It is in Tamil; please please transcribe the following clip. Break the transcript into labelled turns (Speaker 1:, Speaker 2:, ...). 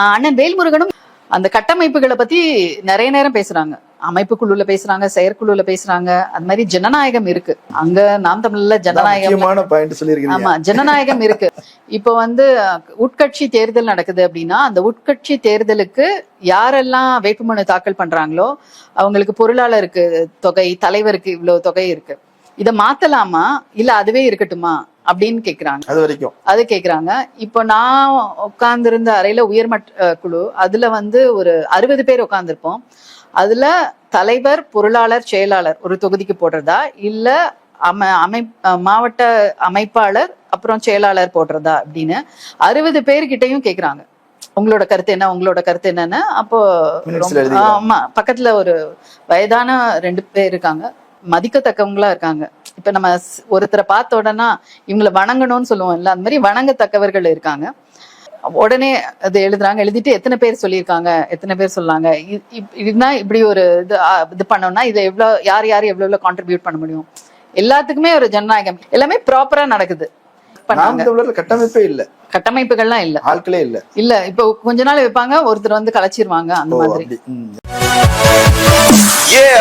Speaker 1: அண்ணன் வேல்முருகனும் அந்த கட்டமைப்புகளை பத்தி நிறைய நேரம் பேசுறாங்க. அமைப்பு குழுல பேசுறாங்க, செயற்குழுல பேசுறாங்க. அது மாதிரி ஜனநாயகம் இருக்கு அங்க. நாம் தமிழ்ல ஜனநாயகம், ஆமா ஜனநாயகம் இருக்கு. இப்ப உட்கட்சி தேர்தல் நடக்குது அப்படின்னா அந்த உட்கட்சி தேர்தலுக்கு யாரெல்லாம் வேட்புமனு தாக்கல் பண்றாங்களோ அவங்களுக்கு பொருளாளருக்கு தொகை, தலைவருக்கு இவ்வளவு தொகை இருக்கு. இத மாத்தலாமா இல்ல அதுவே இருக்கட்டுமா அப்படின்னு கேக்குறாங்க. அது கேக்குறாங்க. இப்போ நான் உட்கார்ந்து இருந்த அறையில உயர்மட்ட குழு, அதுல ஒரு 60 பேர் உட்கார்ந்துருப்போம். அதுல தலைவர், பொருளாளர், செயலாளர் ஒரு தொகுதிக்கு போடுறதா இல்ல மாவட்ட அமைப்பாளர் அப்புறம் செயலாளர் போடுறதா அப்படின்னு 60 பேர்கிட்டையும் கேக்குறாங்க. உங்களோட கருத்து என்ன, உங்களோட கருத்து என்னன்னு. அப்போ ஆமா, பக்கத்துல ஒரு வயதான 2 பேர் இருக்காங்க, மதிக்கத்தக்கவங்களா இருக்காங்க. இப்ப நம்ம ஒருத்தரை பார்த்த உடனே இவங்களை வணங்கணும்னு சொல்லுவோம் இல்ல, அந்த மாதிரி வணங்கத்தக்கவர்கள் இருக்காங்க. உடனே அது எழுதுறாங்க. எழுதிட்டு எத்தனை பேர் சொல்லியிருக்காங்க, எத்தனை பேர் சொல்லாங்க, இதுனா இப்படி ஒரு இது பண்ணோம்னா இதை எவ்வளவு யார் யார் எவ்வளவு கான்ட்ரிபியூட் பண்ண முடியும். எல்லாத்துக்குமே ஒரு ஜனநாயகம், எல்லாமே ப்ராப்பரா நடக்குது.
Speaker 2: கட்டமைப்பே இல்ல,
Speaker 1: கட்டமைப்புகள்லாம் இல்ல, ஆட்களே இல்ல. இல்ல இப்போ கொஞ்ச நாள் வைப்பாங்க, ஒருத்தர் கலைச்சிருவாங்க, அந்த மாதிரி.